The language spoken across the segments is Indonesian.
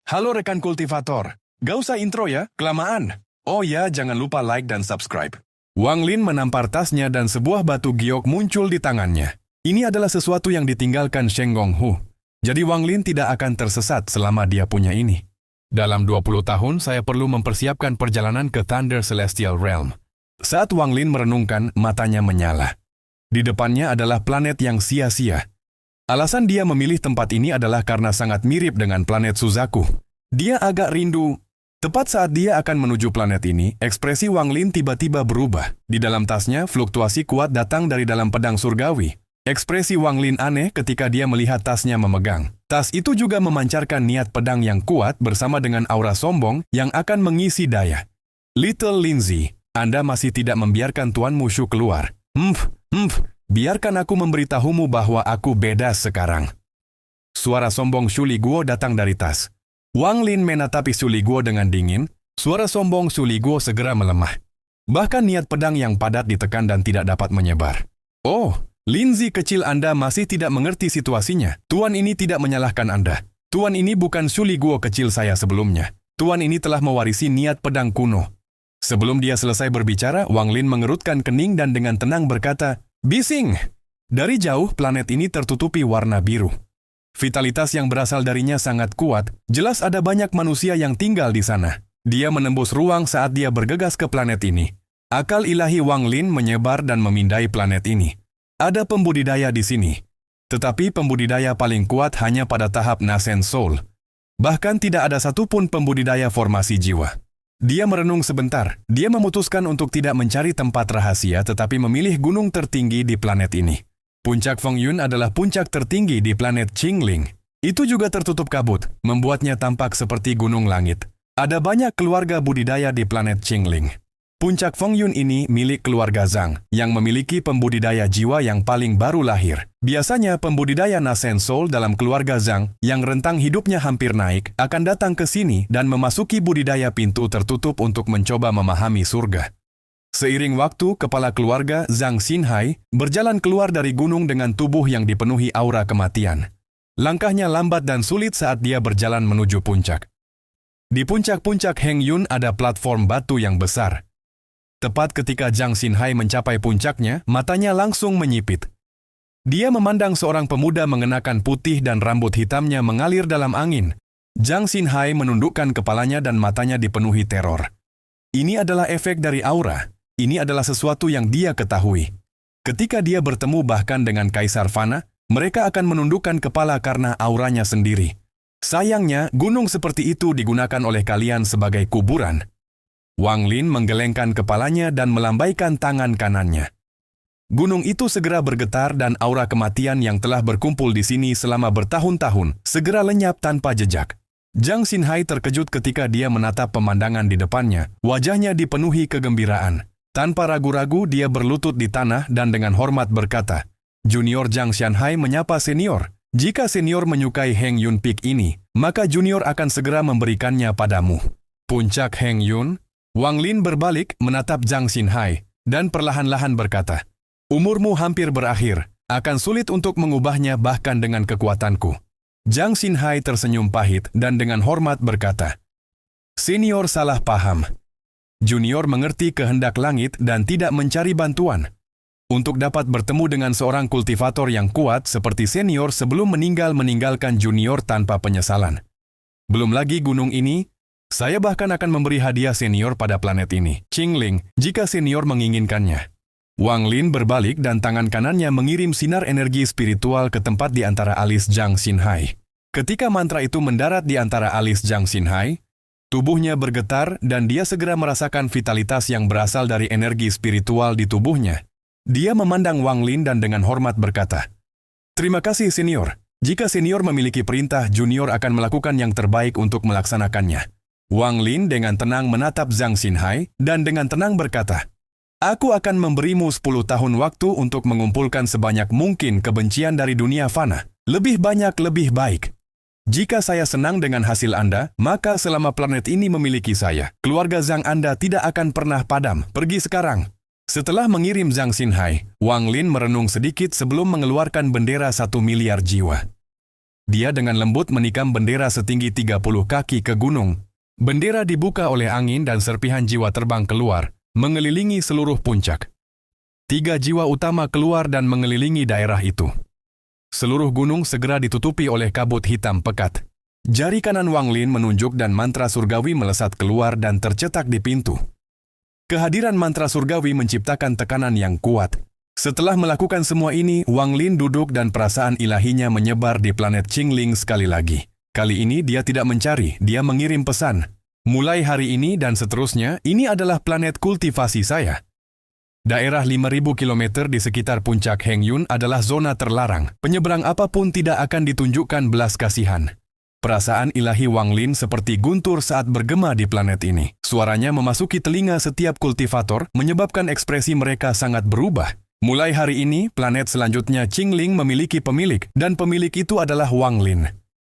Halo rekan kultivator, gak usah intro ya, kelamaan. Oh ya, jangan lupa like dan subscribe. Wang Lin menampar tasnya dan sebuah batu giok muncul di tangannya. Ini adalah sesuatu yang ditinggalkan Sheng Gonghu. Jadi Wang Lin tidak akan tersesat selama dia punya ini. Dalam 20 tahun, saya perlu mempersiapkan perjalanan ke Thunder Celestial Realm. Saat Wang Lin merenungkan, matanya menyala. Di depannya adalah planet yang sia-sia. Alasan dia memilih tempat ini adalah karena sangat mirip dengan planet Suzaku. Dia agak rindu. Tepat saat dia akan menuju planet ini, ekspresi Wang Lin tiba-tiba berubah. Di dalam tasnya, fluktuasi kuat datang dari dalam pedang surgawi. Ekspresi Wang Lin aneh ketika dia melihat tasnya memegang. Tas itu juga memancarkan niat pedang yang kuat bersama dengan aura sombong yang akan mengisi daya. Little Lindsay, Anda masih tidak membiarkan Tuan Mushu keluar. Biarkan aku memberitahumu bahwa aku beda sekarang. Suara sombong Shu Liguo datang dari tas. Wang Lin menatapi Shu Liguo dengan dingin. Suara sombong Shu Liguo segera melemah. Bahkan niat pedang yang padat ditekan dan tidak dapat menyebar. Oh, Lindsay kecil, Anda masih tidak mengerti situasinya. Tuan ini tidak menyalahkan Anda. Tuan ini bukan Shu Liguo kecil saya sebelumnya. Tuan ini telah mewarisi niat pedang kuno. Sebelum dia selesai berbicara, Wang Lin mengerutkan kening dan dengan tenang berkata, "Bising!" Dari jauh, planet ini tertutupi warna biru. Vitalitas yang berasal darinya sangat kuat, jelas ada banyak manusia yang tinggal di sana. Dia menembus ruang saat dia bergegas ke planet ini. Akal ilahi Wang Lin menyebar dan memindai planet ini. Ada pembudidaya di sini. Tetapi pembudidaya paling kuat hanya pada tahap Nascent Soul. Bahkan tidak ada satupun pembudidaya formasi jiwa. Dia merenung sebentar. Dia memutuskan untuk tidak mencari tempat rahasia tetapi memilih gunung tertinggi di planet ini. Puncak Fengyun adalah puncak tertinggi di planet Qingling. Itu juga tertutup kabut, membuatnya tampak seperti gunung langit. Ada banyak keluarga budidaya di planet Qingling. Puncak Fengyun ini milik keluarga Zhang, yang memiliki pembudidaya jiwa yang paling baru lahir. Biasanya pembudidaya Nascent Soul dalam keluarga Zhang, yang rentang hidupnya hampir naik, akan datang ke sini dan memasuki budidaya pintu tertutup untuk mencoba memahami surga. Seiring waktu, kepala keluarga Zhang Xinhai berjalan keluar dari gunung dengan tubuh yang dipenuhi aura kematian. Langkahnya lambat dan sulit saat dia berjalan menuju puncak. Di puncak-puncak Hengyun ada platform batu yang besar. Tepat ketika Zhang Xinhai mencapai puncaknya, matanya langsung menyipit. Dia memandang seorang pemuda mengenakan putih dan rambut hitamnya mengalir dalam angin. Zhang Xinhai menundukkan kepalanya dan matanya dipenuhi teror. Ini adalah efek dari aura. Ini adalah sesuatu yang dia ketahui. Ketika dia bertemu bahkan dengan Kaisar Fana, mereka akan menundukkan kepala karena auranya sendiri. Sayangnya, gunung seperti itu digunakan oleh kalian sebagai kuburan. Wang Lin menggelengkan kepalanya dan melambaikan tangan kanannya. Gunung itu segera bergetar dan aura kematian yang telah berkumpul di sini selama bertahun-tahun segera lenyap tanpa jejak. Zhang Xinhai terkejut ketika dia menatap pemandangan di depannya. Wajahnya dipenuhi kegembiraan. Tanpa ragu-ragu dia berlutut di tanah dan dengan hormat berkata, "Junior Zhang Xinhai menyapa senior. Jika senior menyukai Hengyun Peak ini, maka junior akan segera memberikannya padamu." Puncak Hengyun. Wang Lin berbalik menatap Zhang Xinhai dan perlahan-lahan berkata, "Umurmu hampir berakhir, akan sulit untuk mengubahnya bahkan dengan kekuatanku." Zhang Xinhai tersenyum pahit dan dengan hormat berkata, "Senior salah paham. Junior mengerti kehendak langit dan tidak mencari bantuan. Untuk dapat bertemu dengan seorang kultivator yang kuat seperti senior sebelum meninggalkan junior tanpa penyesalan. Belum lagi gunung ini, saya bahkan akan memberi hadiah senior pada planet ini, Qingling, jika senior menginginkannya." Wang Lin berbalik dan tangan kanannya mengirim sinar energi spiritual ke tempat di antara alis Zhang Xinhai. Ketika mantra itu mendarat di antara alis Zhang Xinhai, tubuhnya bergetar dan dia segera merasakan vitalitas yang berasal dari energi spiritual di tubuhnya. Dia memandang Wang Lin dan dengan hormat berkata, "Terima kasih senior. Jika senior memiliki perintah, junior akan melakukan yang terbaik untuk melaksanakannya." Wang Lin dengan tenang menatap Zhang Xinhai dan dengan tenang berkata, "Aku akan memberimu 10 tahun waktu untuk mengumpulkan sebanyak mungkin kebencian dari dunia fana. Lebih banyak lebih baik. Jika saya senang dengan hasil Anda, maka selama planet ini memiliki saya, keluarga Zhang Anda tidak akan pernah padam. Pergi sekarang." Setelah mengirim Zhang Xinhai, Wang Lin merenung sedikit sebelum mengeluarkan bendera 1 miliar jiwa. Dia dengan lembut menikam bendera setinggi 30 kaki ke gunung. Bendera dibuka oleh angin dan serpihan jiwa terbang keluar, mengelilingi seluruh puncak. 3 jiwa utama keluar dan mengelilingi daerah itu. Seluruh gunung segera ditutupi oleh kabut hitam pekat. Jari kanan Wang Lin menunjuk dan mantra surgawi melesat keluar dan tercetak di pintu. Kehadiran mantra surgawi menciptakan tekanan yang kuat. Setelah melakukan semua ini, Wang Lin duduk dan perasaan ilahinya menyebar di planet Qingling sekali lagi. Kali ini dia tidak mencari, dia mengirim pesan. Mulai hari ini dan seterusnya, ini adalah planet kultivasi saya. Daerah 5.000 km di sekitar puncak Hengyun adalah zona terlarang. Penyeberang apapun tidak akan ditunjukkan belas kasihan. Perasaan ilahi Wang Lin seperti guntur saat bergema di planet ini. Suaranya memasuki telinga setiap kultivator, menyebabkan ekspresi mereka sangat berubah. Mulai hari ini, planet selanjutnya Qingling memiliki pemilik, dan pemilik itu adalah Wang Lin.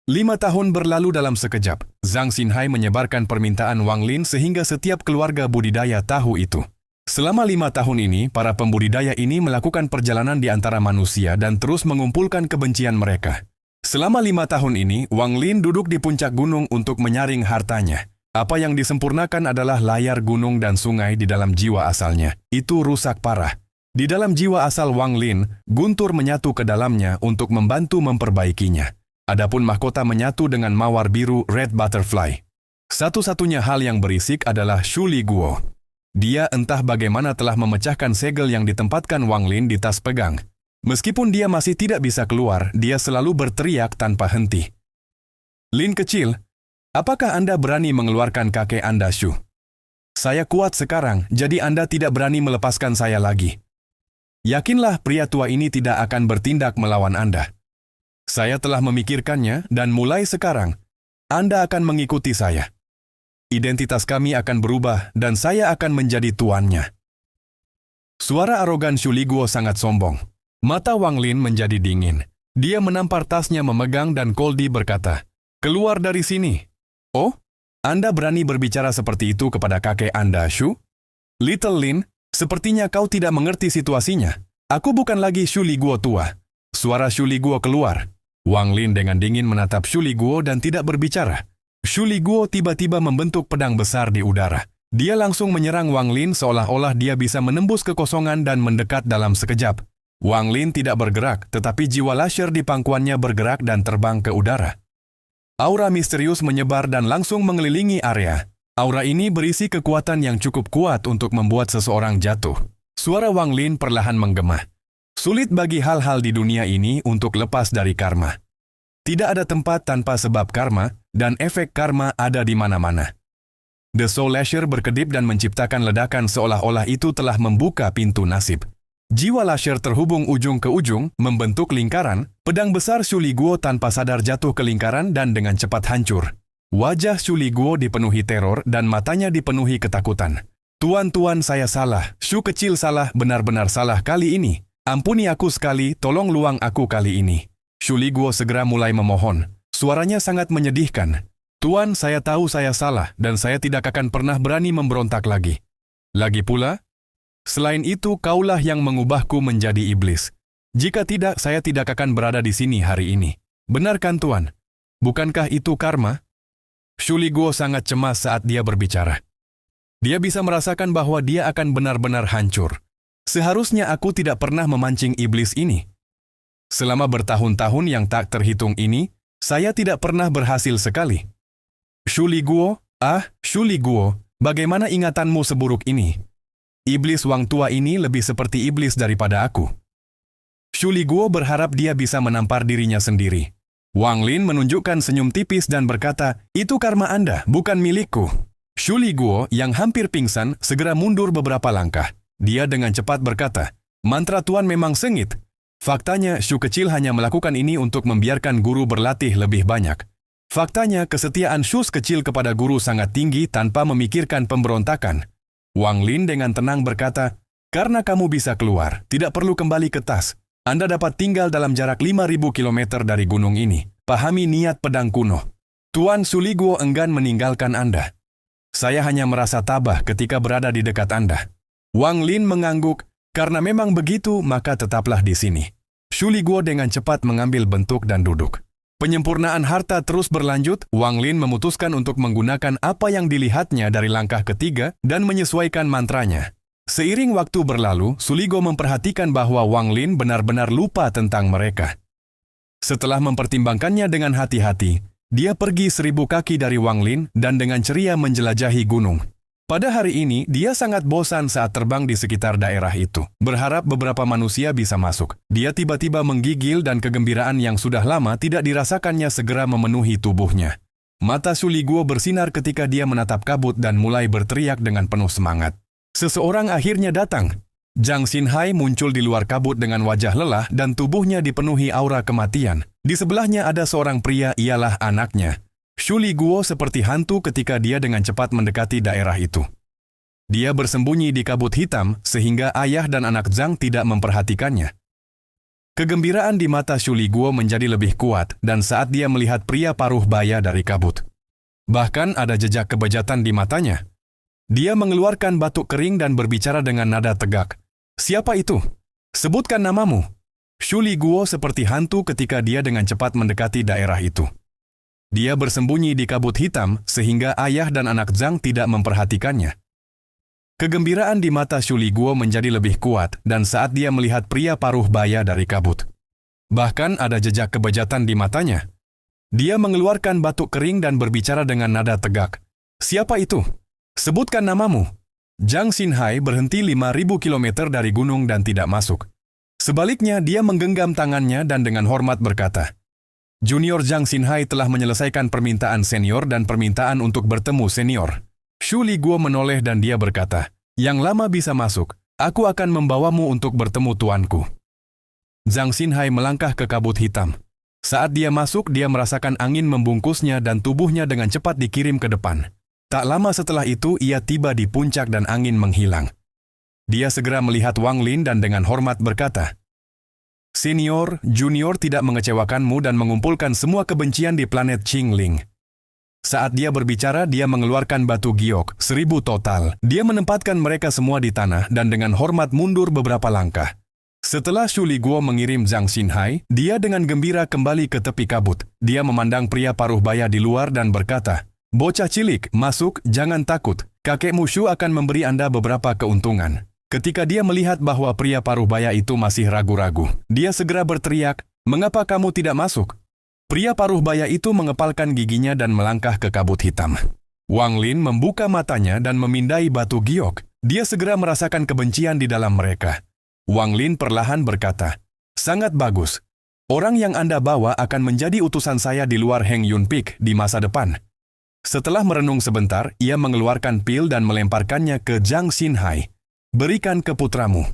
5 tahun berlalu dalam sekejap. Zhang Xinhai menyebarkan permintaan Wang Lin sehingga setiap keluarga budidaya tahu itu. Selama 5 tahun ini, para pembudidaya ini melakukan perjalanan di antara manusia dan terus mengumpulkan kebencian mereka. Selama 5 tahun ini, Wang Lin duduk di puncak gunung untuk menyaring hartanya. Apa yang disempurnakan adalah layar gunung dan sungai di dalam jiwa asalnya. Itu rusak parah. Di dalam jiwa asal Wang Lin, guntur menyatu ke dalamnya untuk membantu memperbaikinya. Adapun mahkota menyatu dengan mawar biru Red Butterfly. Satu-satunya hal yang berisik adalah Shu Li Guo. Dia entah bagaimana telah memecahkan segel yang ditempatkan Wang Lin di tas pegang. Meskipun dia masih tidak bisa keluar, dia selalu berteriak tanpa henti. Lin kecil, apakah Anda berani mengeluarkan kakek Anda, Shu? Saya kuat sekarang, jadi Anda tidak berani melepaskan saya lagi. Yakinlah pria tua ini tidak akan bertindak melawan Anda. Saya telah memikirkannya dan mulai sekarang, Anda akan mengikuti saya. Identitas kami akan berubah dan saya akan menjadi tuannya. Suara arogan Shu Li Guo sangat sombong. Mata Wang Lin menjadi dingin. Dia menampar tasnya memegang dan Koldi berkata, "Keluar dari sini." "Oh, Anda berani berbicara seperti itu kepada kakek Anda, Shu?" "Little Lin, sepertinya kau tidak mengerti situasinya. Aku bukan lagi Shu Li Guo tua." Suara Shu Li Guo keluar. Wang Lin dengan dingin menatap Shu Li Guo dan tidak berbicara. Shu Li Guo tiba-tiba membentuk pedang besar di udara. Dia langsung menyerang Wang Lin seolah-olah dia bisa menembus kekosongan dan mendekat dalam sekejap. Wang Lin tidak bergerak, tetapi jiwa lasher di pangkuannya bergerak dan terbang ke udara. Aura misterius menyebar dan langsung mengelilingi area. Aura ini berisi kekuatan yang cukup kuat untuk membuat seseorang jatuh. Suara Wang Lin perlahan menggema. Sulit bagi hal-hal di dunia ini untuk lepas dari karma. Tidak ada tempat tanpa sebab karma, dan efek karma ada di mana-mana. The Soul Lasher berkedip dan menciptakan ledakan seolah-olah itu telah membuka pintu nasib. Jiwa Lasher terhubung ujung ke ujung, membentuk lingkaran, pedang besar Shu Li Guo tanpa sadar jatuh ke lingkaran dan dengan cepat hancur. Wajah Shu Li Guo dipenuhi teror dan matanya dipenuhi ketakutan. "Tuan-tuan, saya salah. Shu kecil salah, benar-benar salah kali ini. Ampuni aku sekali, tolong luang aku kali ini." Shu Li Guo segera mulai memohon. Suaranya sangat menyedihkan. "Tuan, saya tahu saya salah dan saya tidak akan pernah berani memberontak lagi. Lagi pula, selain itu kaulah yang mengubahku menjadi iblis. Jika tidak, saya tidak akan berada di sini hari ini. Benar kan, Tuan? Bukankah itu karma?" Shu Li Guo sangat cemas saat dia berbicara. Dia bisa merasakan bahwa dia akan benar-benar hancur. Seharusnya aku tidak pernah memancing iblis ini. Selama bertahun-tahun yang tak terhitung ini, saya tidak pernah berhasil sekali. Shu Li Guo, Shu Li Guo, bagaimana ingatanmu seburuk ini? Iblis Wang tua ini lebih seperti iblis daripada aku. Shu Li Guo berharap dia bisa menampar dirinya sendiri. Wang Lin menunjukkan senyum tipis dan berkata, "Itu karma Anda, bukan milikku." Shu Li Guo yang hampir pingsan segera mundur beberapa langkah. Dia dengan cepat berkata, "Mantra Tuan memang sengit. Faktanya, Shu kecil hanya melakukan ini untuk membiarkan guru berlatih lebih banyak. Faktanya, kesetiaan Shu kecil kepada guru sangat tinggi tanpa memikirkan pemberontakan." Wang Lin dengan tenang berkata, "Karena kamu bisa keluar, tidak perlu kembali ke tas. Anda dapat tinggal dalam jarak 5.000 km dari gunung ini. Pahami niat pedang kuno. Tuan Shu Li Guo enggan meninggalkan Anda. Saya hanya merasa tabah ketika berada di dekat Anda." Wang Lin mengangguk, "Karena memang begitu, maka tetaplah di sini." Shu Li Guo dengan cepat mengambil bentuk dan duduk. Penyempurnaan harta terus berlanjut, Wang Lin memutuskan untuk menggunakan apa yang dilihatnya dari langkah ketiga dan menyesuaikan mantranya. Seiring waktu berlalu, Suligo memperhatikan bahwa Wang Lin benar-benar lupa tentang mereka. Setelah mempertimbangkannya dengan hati-hati, dia pergi 1000 kaki dari Wang Lin dan dengan ceria menjelajahi gunung. Pada hari ini, dia sangat bosan saat terbang di sekitar daerah itu. Berharap beberapa manusia bisa masuk. Dia tiba-tiba menggigil dan kegembiraan yang sudah lama tidak dirasakannya segera memenuhi tubuhnya. Mata Suligo bersinar ketika dia menatap kabut dan mulai berteriak dengan penuh semangat. Seseorang akhirnya datang. Zhang Xinhai muncul di luar kabut dengan wajah lelah dan tubuhnya dipenuhi aura kematian. Di sebelahnya ada seorang pria, ialah anaknya. Suligo seperti hantu ketika dia dengan cepat mendekati daerah itu. Dia bersembunyi di kabut hitam sehingga ayah dan anak Zhang tidak memperhatikannya. Kegembiraan di mata Suligo menjadi lebih kuat dan saat dia melihat pria paruh baya dari kabut. Bahkan ada jejak kebejatan di matanya. Dia mengeluarkan batuk kering dan berbicara dengan nada tegak. "Siapa itu? Sebutkan namamu." Suligo seperti hantu ketika dia dengan cepat mendekati daerah itu. Dia bersembunyi di kabut hitam sehingga ayah dan anak Zhang tidak memperhatikannya. Kegembiraan di mata Suligo menjadi lebih kuat dan saat dia melihat pria paruh baya dari kabut. Bahkan ada jejak kebejatan di matanya. Dia mengeluarkan batuk kering dan berbicara dengan nada tegak. "Siapa itu? Sebutkan namamu." Zhang Xinhai berhenti 5000 km dari gunung dan tidak masuk. Sebaliknya, dia menggenggam tangannya dan dengan hormat berkata, "Junior Zhang Xinhai telah menyelesaikan permintaan senior dan permintaan untuk bertemu senior." Suligo menoleh dan dia berkata, "Yang lama bisa masuk, aku akan membawamu untuk bertemu tuanku." Zhang Xinhai melangkah ke kabut hitam. Saat dia masuk, dia merasakan angin membungkusnya dan tubuhnya dengan cepat dikirim ke depan. Tak lama setelah itu, ia tiba di puncak dan angin menghilang. Dia segera melihat Wang Lin dan dengan hormat berkata, "Senior, junior tidak mengecewakanmu dan mengumpulkan semua kebencian di planet Qingling." Saat dia berbicara, dia mengeluarkan batu giok, 1000 total. Dia menempatkan mereka semua di tanah dan dengan hormat mundur beberapa langkah. Setelah Suligo mengirim Zhang Xinhai, dia dengan gembira kembali ke tepi kabut. Dia memandang pria paruh baya di luar dan berkata, "Bocah cilik, masuk, jangan takut. Kakekmu Shu akan memberi Anda beberapa keuntungan." Ketika dia melihat bahwa pria paruh baya itu masih ragu-ragu, dia segera berteriak, "Mengapa kamu tidak masuk?" Pria paruh baya itu mengepalkan giginya dan melangkah ke kabut hitam. Wang Lin membuka matanya dan memindai batu giok. Dia segera merasakan kebencian di dalam mereka. Wang Lin perlahan berkata, "Sangat bagus. Orang yang Anda bawa akan menjadi utusan saya di luar Heng Yun Peak di masa depan." Setelah merenung sebentar, ia mengeluarkan pil dan melemparkannya ke Zhang Xinhai. "Berikan ke putramu.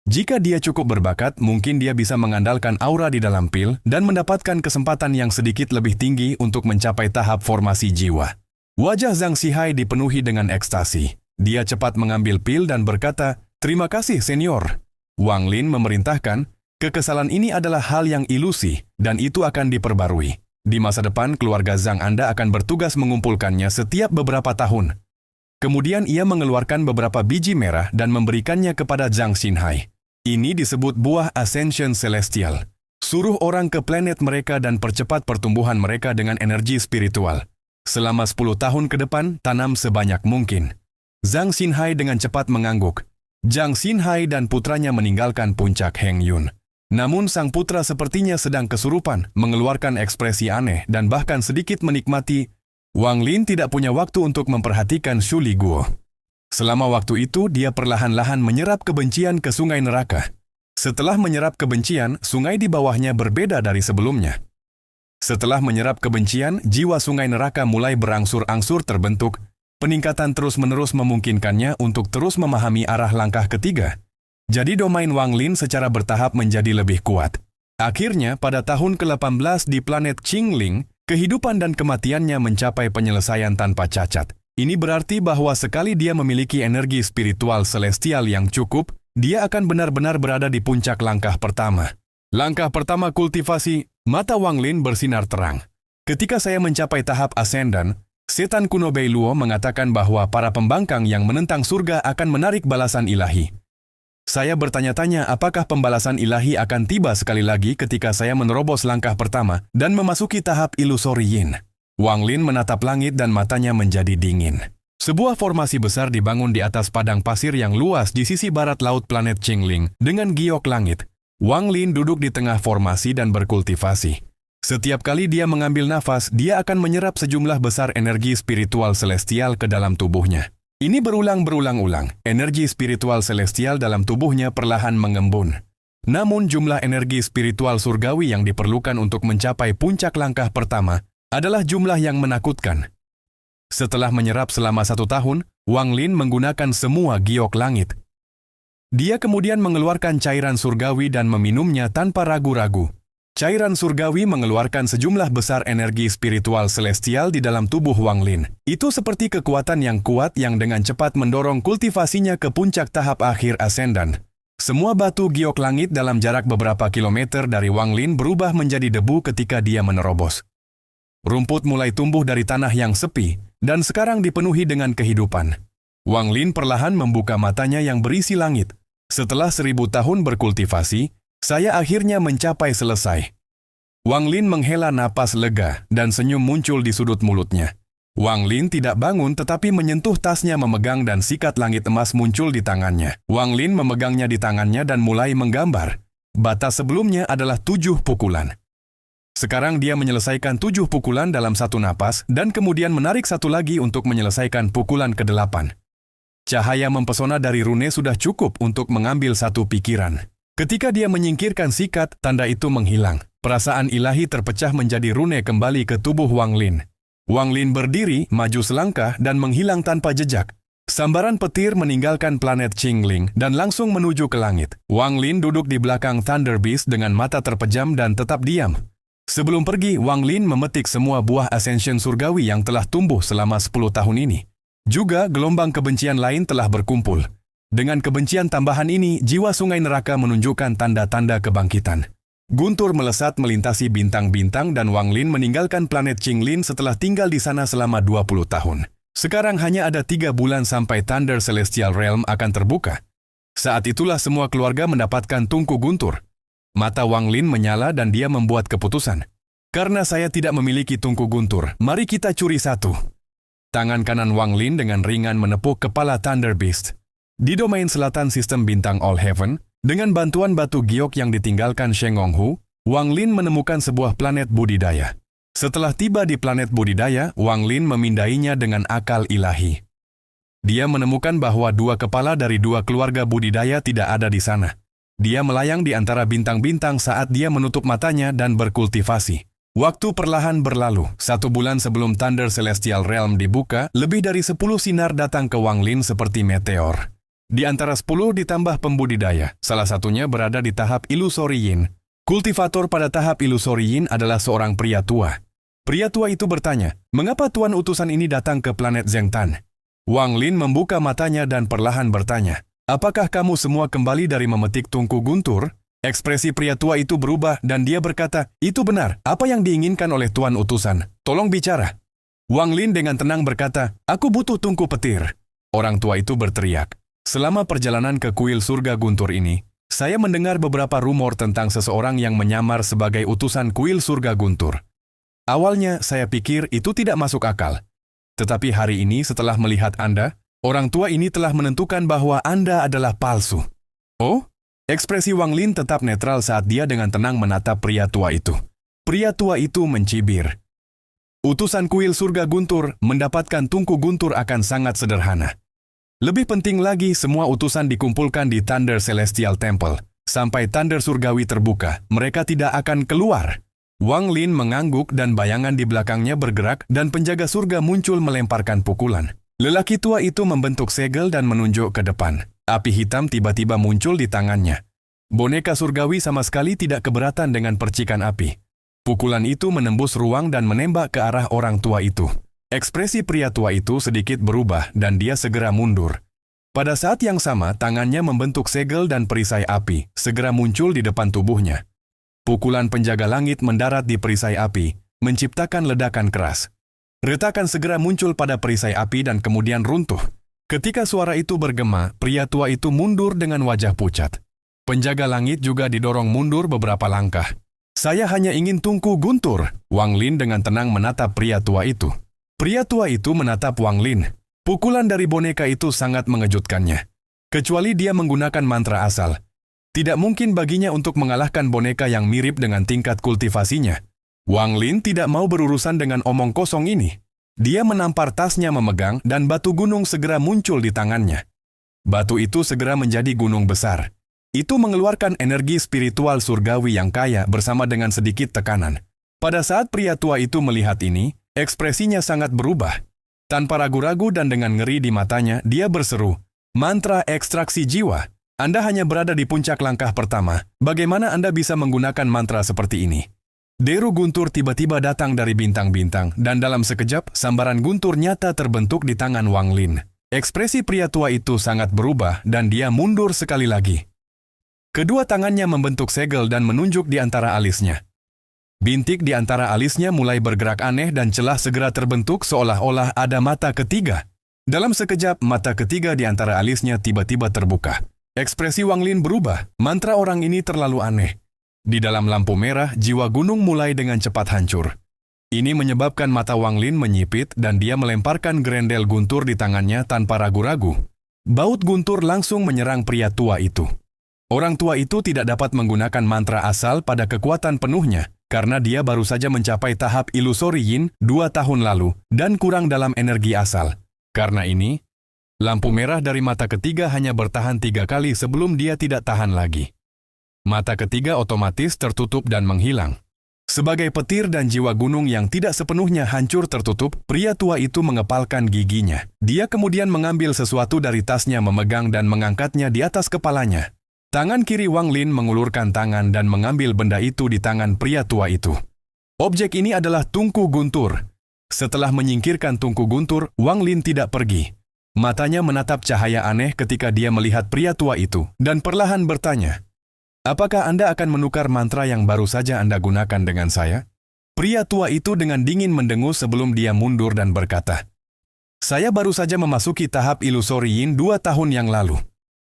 Jika dia cukup berbakat, mungkin dia bisa mengandalkan aura di dalam pil dan mendapatkan kesempatan yang sedikit lebih tinggi untuk mencapai tahap formasi jiwa." Wajah Zhang Xinhai dipenuhi dengan ekstasi. Dia cepat mengambil pil dan berkata, "Terima kasih, senior." Wang Lin memerintahkan, "Kekesalan ini adalah hal yang ilusi dan itu akan diperbarui. Di masa depan, keluarga Zhang Anda akan bertugas mengumpulkannya setiap beberapa tahun." Kemudian ia mengeluarkan beberapa biji merah dan memberikannya kepada Zhang Xinhai. "Ini disebut buah Ascension Celestial. Suruh orang ke planet mereka dan percepat pertumbuhan mereka dengan energi spiritual. Selama 10 tahun ke depan, tanam sebanyak mungkin." Zhang Xinhai dengan cepat mengangguk. Zhang Xinhai dan putranya meninggalkan puncak Heng Yun. Namun sang putra sepertinya sedang kesurupan, mengeluarkan ekspresi aneh dan bahkan sedikit menikmati. Wang Lin tidak punya waktu untuk memperhatikan Suligo. Selama waktu itu, dia perlahan-lahan menyerap kebencian ke sungai neraka. Setelah menyerap kebencian, sungai di bawahnya berbeda dari sebelumnya. Setelah menyerap kebencian, jiwa sungai neraka mulai berangsur-angsur terbentuk. Peningkatan terus-menerus memungkinkannya untuk terus memahami arah langkah ketiga. Jadi domain Wang Lin secara bertahap menjadi lebih kuat. Akhirnya, pada tahun ke-18 di planet Qingling, kehidupan dan kematiannya mencapai penyelesaian tanpa cacat. Ini berarti bahwa sekali dia memiliki energi spiritual celestial yang cukup, dia akan benar-benar berada di puncak langkah pertama. Langkah pertama kultivasi, mata Wang Lin bersinar terang. Ketika saya mencapai tahap ascendant, setan kuno Bei Luo mengatakan bahwa para pembangkang yang menentang surga akan menarik balasan ilahi. Saya bertanya-tanya apakah pembalasan ilahi akan tiba sekali lagi ketika saya menerobos langkah pertama dan memasuki tahap ilusori yin. Wang Lin menatap langit dan matanya menjadi dingin. Sebuah formasi besar dibangun di atas padang pasir yang luas di sisi barat laut planet Qingling dengan giok langit. Wang Lin duduk di tengah formasi dan berkultivasi. Setiap kali dia mengambil nafas, dia akan menyerap sejumlah besar energi spiritual celestial ke dalam tubuhnya. Ini berulang-ulang, energi spiritual celestial dalam tubuhnya perlahan mengembun. Namun jumlah energi spiritual surgawi yang diperlukan untuk mencapai puncak langkah pertama adalah jumlah yang menakutkan. Setelah menyerap selama 1 tahun, Wang Lin menggunakan semua giok langit. Dia kemudian mengeluarkan cairan surgawi dan meminumnya tanpa ragu-ragu. Cairan surgawi mengeluarkan sejumlah besar energi spiritual celestial di dalam tubuh Wang Lin. Itu seperti kekuatan yang kuat yang dengan cepat mendorong kultivasinya ke puncak tahap akhir ascendan. Semua batu giok langit dalam jarak beberapa kilometer dari Wang Lin berubah menjadi debu ketika dia menerobos. Rumput mulai tumbuh dari tanah yang sepi, dan sekarang dipenuhi dengan kehidupan. Wang Lin perlahan membuka matanya yang berisi langit. Setelah 1000 tahun berkultivasi, saya akhirnya mencapai selesai. Wang Lin menghela napas lega dan senyum muncul di sudut mulutnya. Wang Lin tidak bangun tetapi menyentuh tasnya memegang dan sikat langit emas muncul di tangannya. Wang Lin memegangnya di tangannya dan mulai menggambar. Batas sebelumnya adalah 7 pukulan. Sekarang dia menyelesaikan 7 pukulan dalam satu napas dan kemudian menarik satu lagi untuk menyelesaikan pukulan ke-8. Cahaya mempesona dari rune sudah cukup untuk mengambil satu pikiran. Ketika dia menyingkirkan sikat, tanda itu menghilang. Perasaan ilahi terpecah menjadi rune kembali ke tubuh Wang Lin. Wang Lin berdiri, maju selangkah, dan menghilang tanpa jejak. Sambaran petir meninggalkan planet Qingling dan langsung menuju ke langit. Wang Lin duduk di belakang Thunder Beast dengan mata terpejam dan tetap diam. Sebelum pergi, Wang Lin memetik semua buah ascension surgawi yang telah tumbuh selama 10 tahun ini. Juga gelombang kebencian lain telah berkumpul. Dengan kebencian tambahan ini, jiwa sungai neraka menunjukkan tanda-tanda kebangkitan. Guntur melesat melintasi bintang-bintang dan Wang Lin meninggalkan planet Qingling setelah tinggal di sana selama 20 tahun. Sekarang hanya ada 3 bulan sampai Thunder Celestial Realm akan terbuka. Saat itulah semua keluarga mendapatkan tungku guntur. Mata Wang Lin menyala dan dia membuat keputusan. Karena saya tidak memiliki tungku guntur, mari kita curi satu. Tangan kanan Wang Lin dengan ringan menepuk kepala Thunder Beast. Di domain selatan sistem bintang All Heaven, dengan bantuan batu giok yang ditinggalkan Sheng Honghu, Wang Lin menemukan sebuah planet budidaya. Setelah tiba di planet budidaya, Wang Lin memindainya dengan akal ilahi. Dia menemukan bahwa 2 kepala dari 2 keluarga budidaya tidak ada di sana. Dia melayang di antara bintang-bintang saat dia menutup matanya dan berkultivasi. Waktu perlahan berlalu. 1 bulan sebelum Thunder Celestial Realm dibuka, lebih dari 10 sinar datang ke Wang Lin seperti meteor. Di antara 10 ditambah pembudidaya, salah satunya berada di tahap ilusori yin. Kultivator pada tahap ilusori yin adalah seorang pria tua. Pria tua itu bertanya, mengapa tuan utusan ini datang ke planet Zhengtan? Wang Lin membuka matanya dan perlahan bertanya, apakah kamu semua kembali dari memetik tungku guntur? Ekspresi pria tua itu berubah dan dia berkata, itu benar, apa yang diinginkan oleh tuan utusan? Tolong bicara. Wang Lin dengan tenang berkata, aku butuh tungku petir. Orang tua itu berteriak. Selama perjalanan ke kuil surga guntur ini, saya mendengar beberapa rumor tentang seseorang yang menyamar sebagai utusan kuil surga guntur. Awalnya saya pikir itu tidak masuk akal. Tetapi hari ini setelah melihat Anda, orang tua ini telah menentukan bahwa Anda adalah palsu. Oh? Ekspresi Wang Lin tetap netral saat dia dengan tenang menatap pria tua itu. Pria tua itu mencibir. Utusan kuil surga guntur mendapatkan tungku guntur akan sangat sederhana. Lebih penting lagi, semua utusan dikumpulkan di Thunder Celestial Temple. Sampai Thunder Surgawi terbuka, mereka tidak akan keluar. Wang Lin mengangguk dan bayangan di belakangnya bergerak dan penjaga surga muncul melemparkan pukulan. Lelaki tua itu membentuk segel dan menunjuk ke depan. Api hitam tiba-tiba muncul di tangannya. Boneka surgawi sama sekali tidak keberatan dengan percikan api. Pukulan itu menembus ruang dan menembak ke arah orang tua itu. Ekspresi pria tua itu sedikit berubah dan dia segera mundur. Pada saat yang sama, tangannya membentuk segel dan perisai api segera muncul di depan tubuhnya. Pukulan penjaga langit mendarat di perisai api, menciptakan ledakan keras. Retakan segera muncul pada perisai api dan kemudian runtuh. Ketika suara itu bergema, pria tua itu mundur dengan wajah pucat. Penjaga langit juga didorong mundur beberapa langkah. Saya hanya ingin Tunku Guntur, Wang Lin dengan tenang menatap pria tua itu. Pria tua itu menatap Wang Lin. Pukulan dari boneka itu sangat mengejutkannya. Kecuali dia menggunakan mantra asal. Tidak mungkin baginya untuk mengalahkan boneka yang mirip dengan tingkat kultivasinya. Wang Lin tidak mau berurusan dengan omong kosong ini. Dia menampar tasnya memegang dan batu gunung segera muncul di tangannya. Batu itu segera menjadi gunung besar. Itu mengeluarkan energi spiritual surgawi yang kaya bersama dengan sedikit tekanan. Pada saat pria tua itu melihat ini, ekspresinya sangat berubah. Tanpa ragu-ragu dan dengan ngeri di matanya, dia berseru, "Mantra ekstraksi jiwa. Anda hanya berada di puncak langkah pertama. Bagaimana Anda bisa menggunakan mantra seperti ini?" Deru guntur tiba-tiba datang dari bintang-bintang, dan dalam sekejap, sambaran guntur nyata terbentuk di tangan Wang Lin. Ekspresi pria tua itu sangat berubah, dan dia mundur sekali lagi. Kedua tangannya membentuk segel dan menunjuk di antara alisnya. Bintik di antara alisnya mulai bergerak aneh dan celah segera terbentuk seolah-olah ada mata ketiga. Dalam sekejap, mata ketiga di antara alisnya tiba-tiba terbuka. Ekspresi Wang Lin berubah, mantra orang ini terlalu aneh. Di dalam lampu merah, jiwa gunung mulai dengan cepat hancur. Ini menyebabkan mata Wang Lin menyipit dan dia melemparkan gerendel guntur di tangannya tanpa ragu-ragu. Baut guntur langsung menyerang pria tua itu. Orang tua itu tidak dapat menggunakan mantra asal pada kekuatan penuhnya, karena dia baru saja mencapai tahap ilusori yin 2 tahun lalu dan kurang dalam energi asal. Karena ini, lampu merah dari mata ketiga hanya bertahan 3 kali sebelum dia tidak tahan lagi. Mata ketiga otomatis tertutup dan menghilang. Sebagai petir dan jiwa gunung yang tidak sepenuhnya hancur tertutup, pria tua itu mengepalkan giginya. Dia kemudian mengambil sesuatu dari tasnya memegang dan mengangkatnya di atas kepalanya. Tangan kiri Wang Lin mengulurkan tangan dan mengambil benda itu di tangan pria tua itu. Objek ini adalah Tunku Guntur. Setelah menyingkirkan Tunku Guntur, Wang Lin tidak pergi. Matanya menatap cahaya aneh ketika dia melihat pria tua itu, dan perlahan bertanya, "Apakah Anda akan menukar mantra yang baru saja Anda gunakan dengan saya?" Pria tua itu dengan dingin mendengus sebelum dia mundur dan berkata, "Saya baru saja memasuki tahap ilusori yin 2 tahun yang lalu.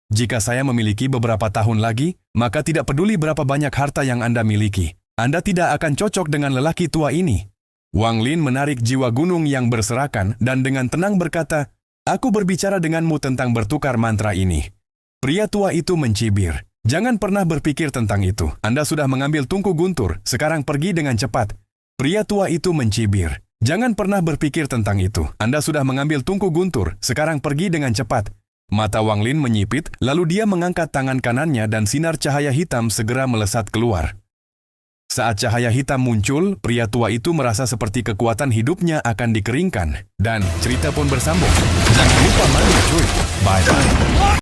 Jika saya memiliki beberapa tahun lagi, maka tidak peduli berapa banyak harta yang Anda miliki. Anda tidak akan cocok dengan lelaki tua ini." Wang Lin menarik jiwa gunung yang berserakan dan dengan tenang berkata, "Aku berbicara denganmu tentang bertukar mantra ini." Pria tua itu mencibir. "Jangan pernah berpikir tentang itu. Anda sudah mengambil Tunku Guntur, sekarang pergi dengan cepat." Pria tua itu mencibir. "Jangan pernah berpikir tentang itu. Anda sudah mengambil Tunku Guntur, sekarang pergi dengan cepat." Mata Wang Lin menyipit, lalu dia mengangkat tangan kanannya dan sinar cahaya hitam segera melesat keluar. Saat cahaya hitam muncul, pria tua itu merasa seperti kekuatan hidupnya akan dikeringkan. Dan cerita pun bersambung. Jangan lupa mandi cuy.